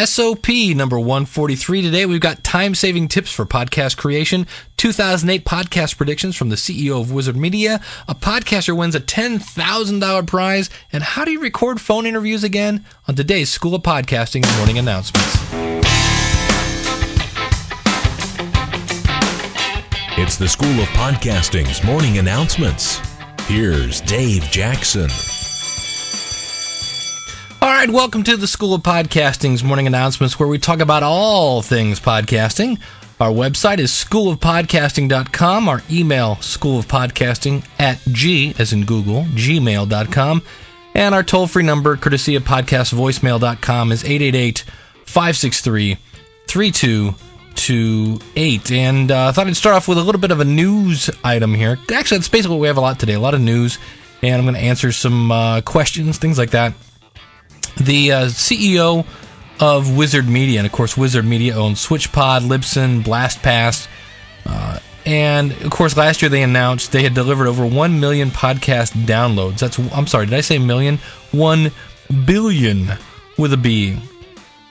SOP number 143. Today we've got time-saving tips for podcast creation, 2008 podcast predictions from the CEO of Wizard Media, a podcaster wins a $10,000 prize, and how do you record phone interviews again on today's School of Podcasting morning announcements. It's the School of Podcasting's morning announcements. Here's Dave Jackson. All right, welcome to the School of Podcasting's morning announcements, where we talk about all things podcasting. Our website is schoolofpodcasting.com. Our email, schoolofpodcasting as in Google, gmail.com. And our toll-free number, courtesy of podcastvoicemail.com, is 888-563-3228. And I thought I'd start off with a little bit of a news item here. Actually, that's basically what we have a lot today, a lot of news. And I'm going to answer some questions, things like that. The CEO of Wizard Media, and of course Wizard Media owns SwitchPod, Libsyn, BlastPass, and of course last year they announced they had delivered over 1 million podcast downloads. I'm sorry, did I say million? 1 billion with a B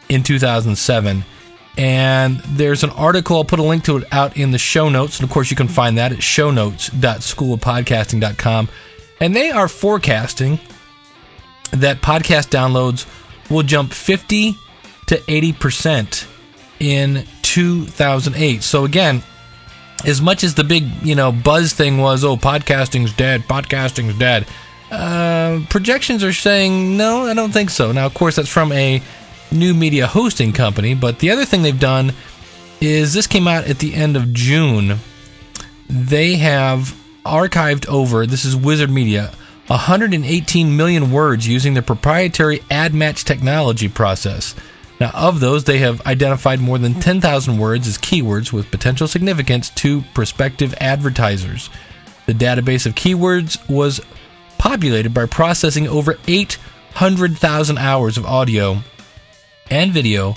in 2007. And there's an article, I'll put a link to it out in the show notes, and of course you can find that at shownotes.schoolofpodcasting.com. And they are forecasting that podcast downloads will jump 50 to 80% in 2008. So again, as much as the big, buzz thing was, podcasting's dead, projections are saying, no, I don't think so. Now, of course, that's from a new media hosting company, but the other thing they've done is this came out at the end of June. They have archived over, this is Wizard Media, 118 million words using the proprietary ad match technology process. Now, of those, they have identified more than 10,000 words as keywords with potential significance to prospective advertisers. The database of keywords was populated by processing over 800,000 hours of audio and video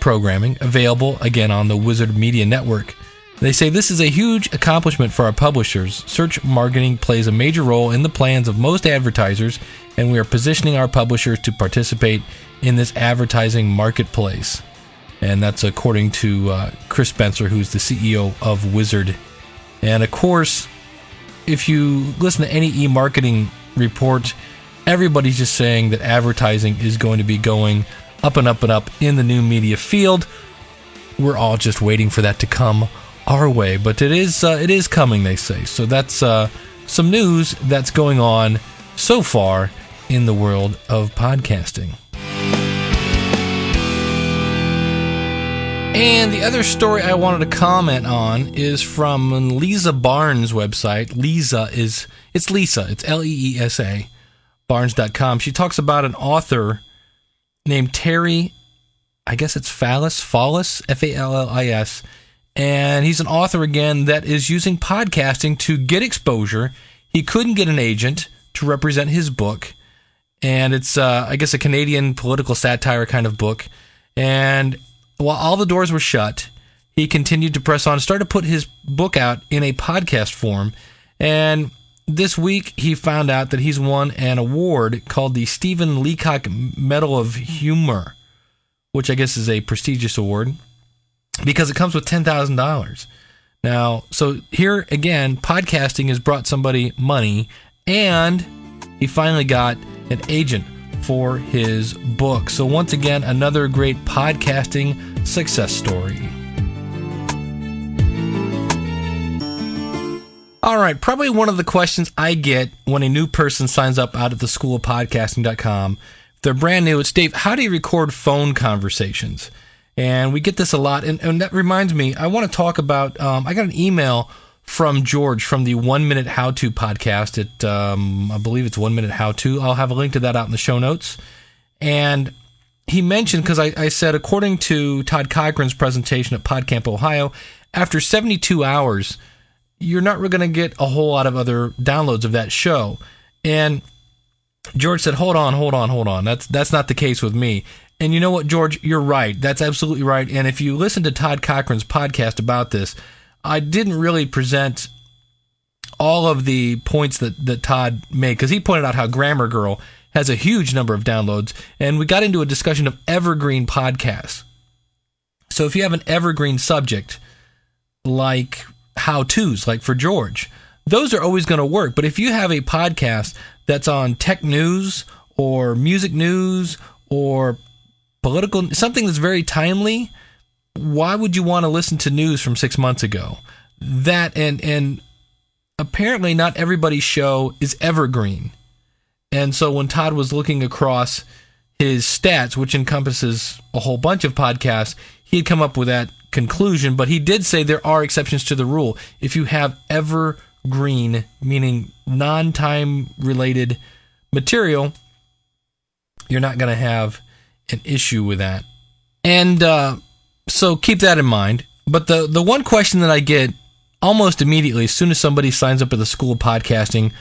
programming available, again, on the Wizard Media Network. They say this is a huge accomplishment for our publishers. Search marketing plays a major role in the plans of most advertisers, and we are positioning our publishers to participate in this advertising marketplace. And that's according to Chris Spencer, who's the CEO of Wizard. And of course, if you listen to any e-marketing report, everybody's just saying that advertising is going to be going up and up and up in the new media field. We're all just waiting for that to come our way, but it is coming, they say. So that's some news that's going on so far in the world of podcasting. And the other story I wanted to comment on is from Lisa Barnes' website. It's Leesa, Barnes.com. She talks about an author named Terry, I guess it's Fallis, Fallis, and he's an author, again, that is using podcasting to get exposure. He couldn't get an agent to represent his book, and it's, I guess, a Canadian political satire kind of book. And while all the doors were shut, he continued to press on, started to put his book out in a podcast form. And this week, he found out that he's won an award called the Stephen Leacock Medal of Humor, which I guess is a prestigious award, because it comes with $10,000. Now, so here again, podcasting has brought somebody money, and he finally got an agent for his book. So once again, another great podcasting success story. All right, probably one of the questions I get when a new person signs up out at the schoolofpodcasting.com, if they're brand new, it's, Dave, how do you record phone conversations? And we get this a lot, and that reminds me, I want to talk about, I got an email from George from the 1 Minute How To podcast at, I believe it's 1 Minute How To. I'll have a link to that out in the show notes. And he mentioned, because I said, according to Todd Cochran's presentation at PodCamp, Ohio, after 72 hours, you're not really going to get a whole lot of other downloads of that show. And George said, hold on. That's not the case with me. And you know what, George? You're right. That's absolutely right. And if you listen to Todd Cochran's podcast about this, I didn't really present all of the points that Todd made, because he pointed out how Grammar Girl has a huge number of downloads. And we got into a discussion of evergreen podcasts. So if you have an evergreen subject, like how-tos, like for George, those are always going to work. But if you have a podcast that's on tech news or music news or political, something that's very timely, why would you want to listen to news from 6 months ago? That and apparently not everybody's show is evergreen. And so when Todd was looking across his stats, which encompasses a whole bunch of podcasts, he had come up with that conclusion. But he did say there are exceptions to the rule. If you have evergreen, meaning non-time related material, you're not going to have an issue with that. And so keep that in mind. But the one question that I get almost immediately as soon as somebody signs up at the School of Podcasting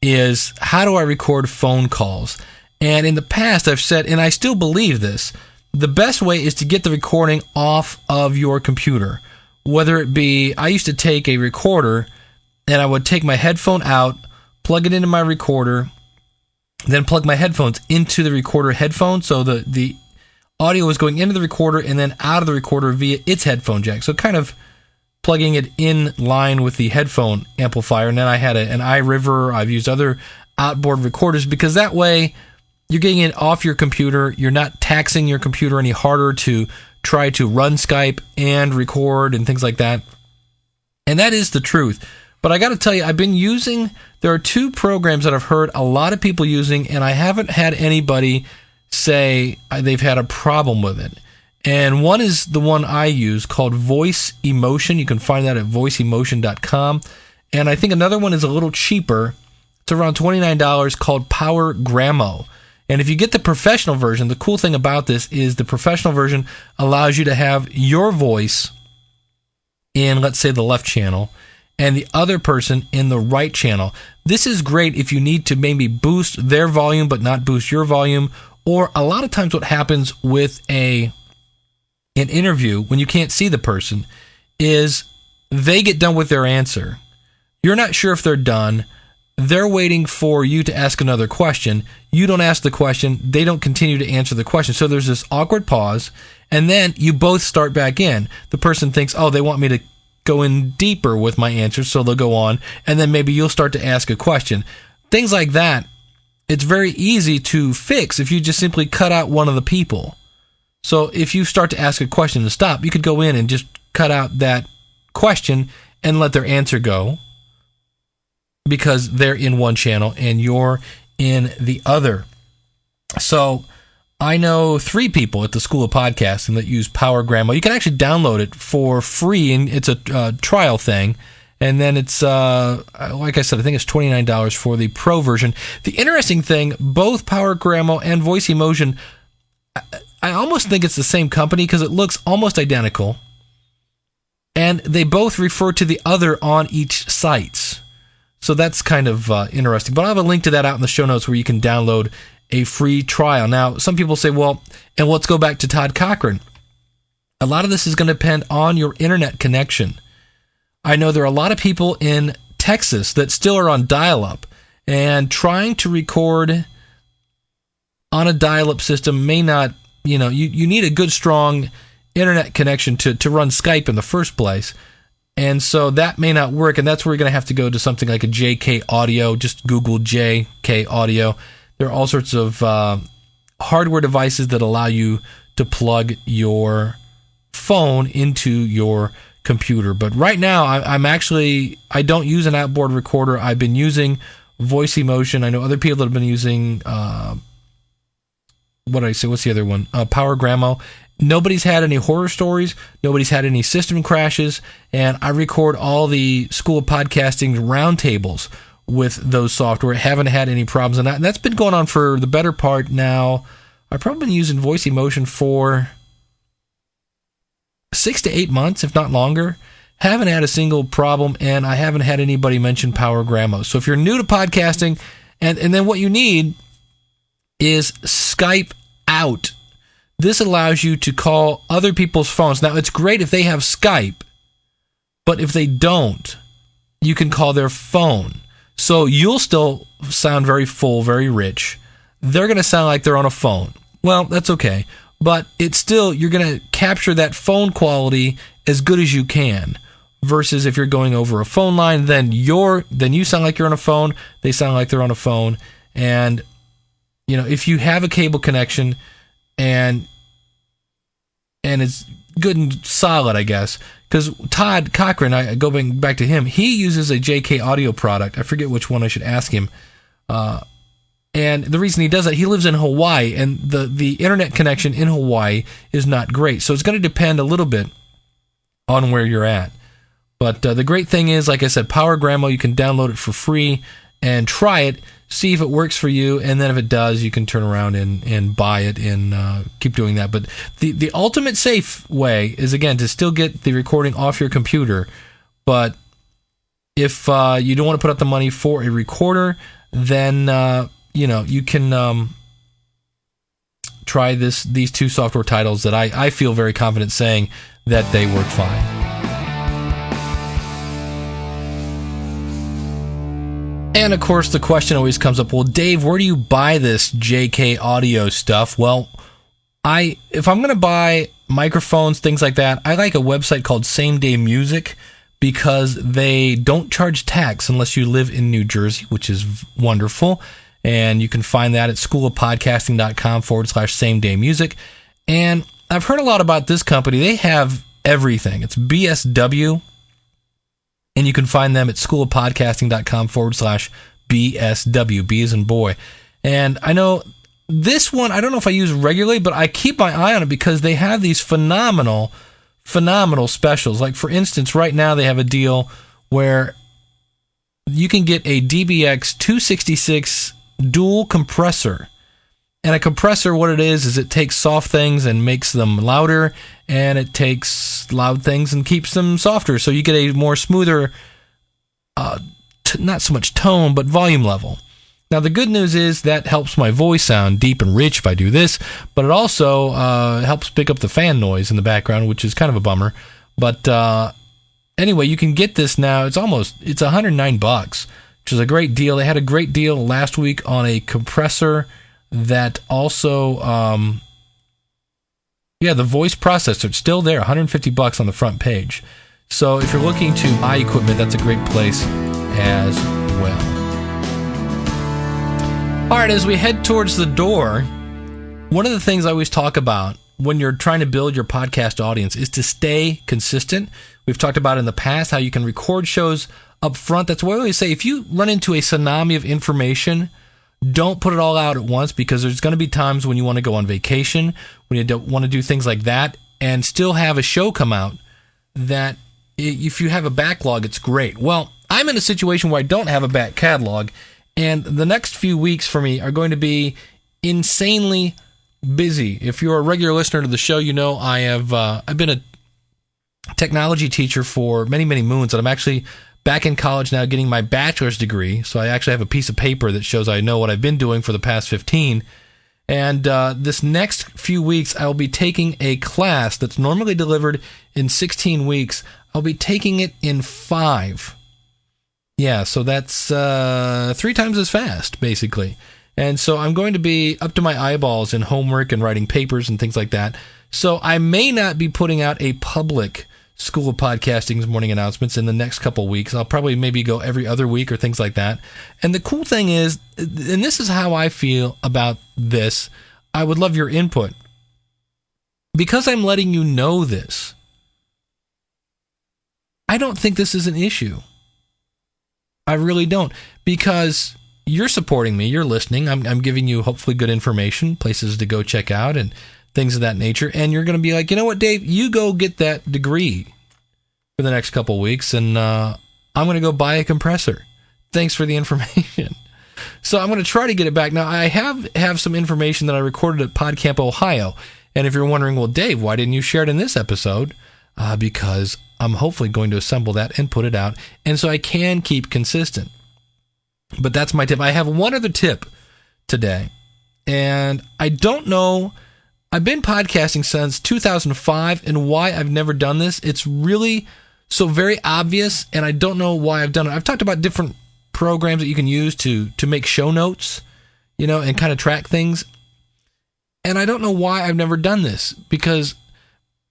is, how do I record phone calls? And in the past I've said, and I still believe this, the best way is to get the recording off of your computer. Whether it be, I used to take a recorder and I would take my headphone out, plug it into my recorder, then plug my headphones into the recorder headphone, so the audio was going into the recorder and then out of the recorder via its headphone jack. So kind of plugging it in line with the headphone amplifier. And then I had an iRiver. I've used other outboard recorders because that way you're getting it off your computer. You're not taxing your computer any harder to try to run Skype and record and things like that. And that is the truth. But I got to tell you, there are two programs that I've heard a lot of people using, and I haven't had anybody say they've had a problem with it. And one is the one I use called Voice Emotion. You can find that at voiceemotion.com. And I think another one is a little cheaper. It's around $29, called Power Grammo. And if you get the professional version, the cool thing about this is the professional version allows you to have your voice in, let's say, the left channel and the other person in the right channel. This is great if you need to maybe boost their volume but not boost your volume. Or a lot of times what happens with an interview when you can't see the person is they get done with their answer. You're not sure if they're done. They're waiting for you to ask another question. You don't ask the question. They don't continue to answer the question. So there's this awkward pause, and then you both start back in. The person thinks, oh, they want me to go in deeper with my answers, so they'll go on, and then maybe you'll start to ask a question. Things like that, it's very easy to fix if you just simply cut out one of the people. So if you start to ask a question to stop, you could go in and just cut out that question and let their answer go, because they're in one channel and you're in the other. So I know 3 people at the School of Podcasting that use Power Grammo. You can actually download it for free, and it's a trial thing. And then it's, like I said, I think it's $29 for the pro version. The interesting thing, both Power Grammo and Voice Emotion, I almost think it's the same company because it looks almost identical. And they both refer to the other on each site. So that's kind of interesting. But I'll have a link to that out in the show notes where you can download a free trial. Now, some people say, well, and let's go back to Todd Cochran. A lot of this is going to depend on your internet connection. I know there are a lot of people in Texas that still are on dial-up, and trying to record on a dial-up system may not, you need a good, strong internet connection to run Skype in the first place. And so that may not work, and that's where you're going to have to go to something like a JK Audio. Just Google JK Audio. There are all sorts of hardware devices that allow you to plug your phone into your computer. But right now, I don't use an outboard recorder. I've been using Voice Emotion. I know other people that have been using, what did I say? What's the other one? Power Grammo. Nobody's had any horror stories. Nobody's had any system crashes. And I record all the School of Podcasting roundtables with those software. Haven't had any problems on that. And that's been going on for the better part now. I've probably been using Voice Emotion for 6 to 8 months, if not longer. Haven't had a single problem, and I haven't had anybody mention Power Grammo. So if you're new to podcasting, and then what you need is Skype Out. This allows you to call other people's phones. Now, it's great if they have Skype, but if they don't, you can call their phone. So you'll still sound very full, very rich. they're going to sound like they're on a phone. Well, that's okay. But it's still, you're going to capture that phone quality as good as you can. Versus if you're going over a phone line, then you sound like you're on a phone, they sound like they're on a phone. And, if you have a cable connection and it's good and solid, I guess. Because Todd Cochran, I go back to him, he uses a JK Audio product. I forget which one I should ask him. And the reason he does that, he lives in Hawaii, and the internet connection in Hawaii is not great. So it's going to depend a little bit on where you're at. But the great thing is, like I said, Power Grandma, you can download it for free and try it, see if it works for you, and then if it does, you can turn around and buy it and keep doing that. But the ultimate safe way is, again, to still get the recording off your computer. But if you don't want to put up the money for a recorder, then you can try these two software titles that I feel very confident saying that they work fine. And of course, the question always comes up, well, Dave, where do you buy this JK Audio stuff? Well, if I'm going to buy microphones, things like that, I like a website called Same Day Music because they don't charge tax unless you live in New Jersey, which is wonderful. And you can find that at schoolofpodcasting.com/same day music. And I've heard a lot about this company. They have everything. It's BSW. And you can find them at schoolofpodcasting.com/BSW. B as in boy. And I know this one, I don't know if I use regularly, but I keep my eye on it because they have these phenomenal specials. Like, for instance, right now they have a deal where you can get a DBX 266 dual compressor. And a compressor, what it is it takes soft things and makes them louder, and it takes loud things and keeps them softer. So you get a more smoother, not so much tone, but volume level. Now, the good news is that helps my voice sound deep and rich if I do this, but it also helps pick up the fan noise in the background, which is kind of a bummer. But anyway, you can get this now. It's $109, which is a great deal. They had a great deal last week on a compressor that also, the voice processor, it's still there, $150 on the front page. So if you're looking to buy equipment, that's a great place as well. All right, as we head towards the door, one of the things I always talk about when you're trying to build your podcast audience is to stay consistent. We've talked about in the past how you can record shows up front. That's why I always say, if you run into a tsunami of information, don't put it all out at once, because there's going to be times when you want to go on vacation, when you don't want to do things like that, and still have a show come out that if you have a backlog, it's great. Well, I'm in a situation where I don't have a back catalog, and the next few weeks for me are going to be insanely busy. If you're a regular listener to the show, you know I've been a technology teacher for many, many moons, and I'm actually back in college now getting my bachelor's degree. So I actually have a piece of paper that shows I know what I've been doing for the past 15. And this next few weeks, I'll be taking a class that's normally delivered in 16 weeks. I'll be taking it in 5. Yeah, so that's 3 times as fast, basically. And so I'm going to be up to my eyeballs in homework and writing papers and things like that. So I may not be putting out a public School of Podcasting's morning announcements in the next couple weeks. I'll probably maybe go every other week or things like that. And the cool thing is, and this is how I feel about this, I would love your input. Because I'm letting you know this, I don't think this is an issue. I really don't. Because you're supporting me, you're listening, I'm giving you hopefully good information, places to go check out, and things of that nature, and you're going to be like, you know what, Dave, you go get that degree for the next couple weeks, and I'm going to go buy a compressor. Thanks for the information. So I'm going to try to get it back. Now, I have some information that I recorded at PodCamp, Ohio, and if you're wondering, well, Dave, why didn't you share it in this episode? Because I'm hopefully going to assemble that and put it out, and so I can keep consistent. But that's my tip. I have one other tip today, and I don't know. I've been podcasting since 2005, and why I've never done this, it's really so very obvious, and I don't know why I've done it. I've talked about different programs that you can use to make show notes. and kind of track things. And I don't know why I've never done this, because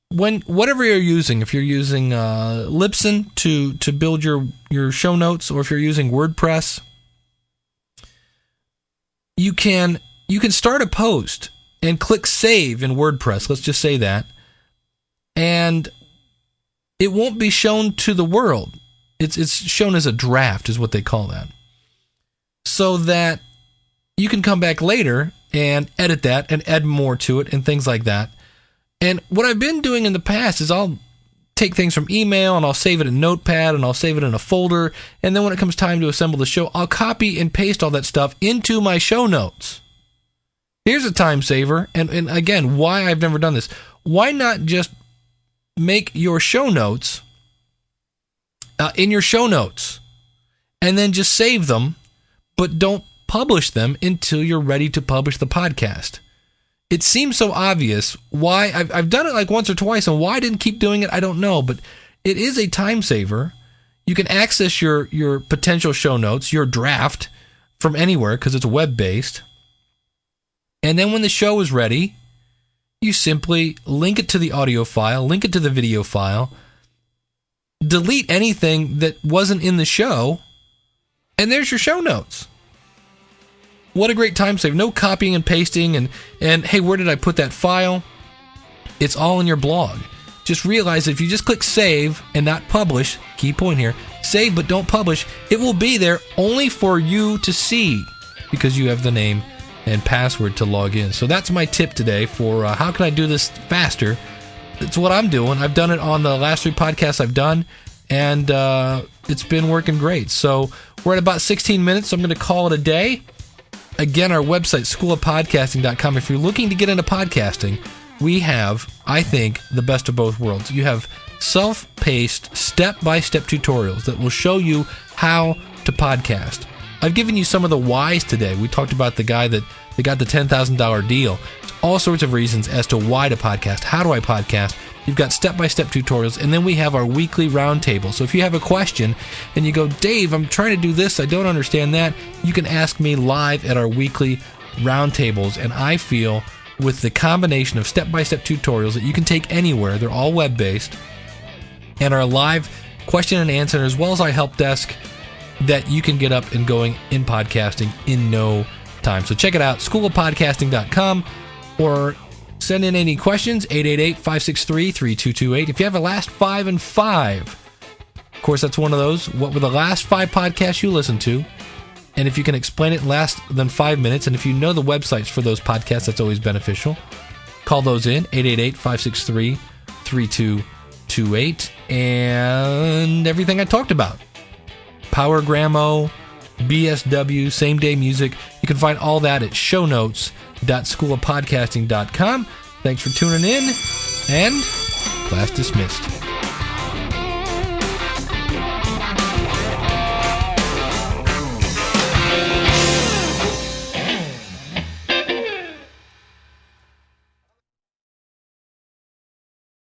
whatever you're using, if you're using Libsyn to build your show notes, or if you're using WordPress, you can start a post and click save in WordPress. Let's just say that. And it won't be shown to the world. It's shown as a draft, is what they call that. So that you can come back later and edit that and add more to it and things like that. And what I've been doing in the past is I'll take things from email and I'll save it in Notepad and I'll save it in a folder. And then when it comes time to assemble the show, I'll copy and paste all that stuff into my show notes. Here's a time saver. And again, why I've never done this. Why not just make your show notes in your show notes and then just save them, but don't publish them until you're ready to publish the podcast? It seems so obvious. Why I've done it like once or twice, and why I didn't keep doing it, I don't know. But it is a time saver. You can access your potential show notes, your draft, from anywhere because it's web-based. And then when the show is ready, you simply link it to the audio file, link it to the video file, delete anything that wasn't in the show, and there's your show notes. What a great time save. No copying and pasting and hey, where did I put that file? It's all in your blog. Just realize that if you just click save and not publish, key point here, save but don't publish, it will be there only for you to see because you have the name and password to log in. So that's my tip today for how can I do this faster. It's what I'm doing. I've done it on the last 3 podcasts I've done, and it's been working great. So we're at about 16 minutes, so I'm going to call it a day. Again, our website, schoolofpodcasting.com. If you're looking to get into podcasting, we have, I think, the best of both worlds. You have self-paced, step-by-step tutorials that will show you how to podcast. I've given you some of the whys today. We talked about the guy that got the $10,000 deal. All sorts of reasons as to why to podcast. How do I podcast? You've got step-by-step tutorials, and then we have our weekly roundtable. So if you have a question and you go, Dave, I'm trying to do this, I don't understand that, you can ask me live at our weekly roundtables. And I feel with the combination of step-by-step tutorials that you can take anywhere, they're all web-based, and our live question and answer, as well as our help desk, that you can get up and going in podcasting in no time. So check it out, schoolofpodcasting.com, or send in any questions, 888-563-3228. If you have a last 5 and 5, of course, that's one of those. What were the last 5 podcasts you listened to? And if you can explain it in less than 5 minutes, and if you know the websites for those podcasts, that's always beneficial. Call those in, 888-563-3228. And everything I talked about. Power Gramo, BSW, Same Day Music. You can find all that at shownotes.schoolofpodcasting.com. Thanks for tuning in, and class dismissed.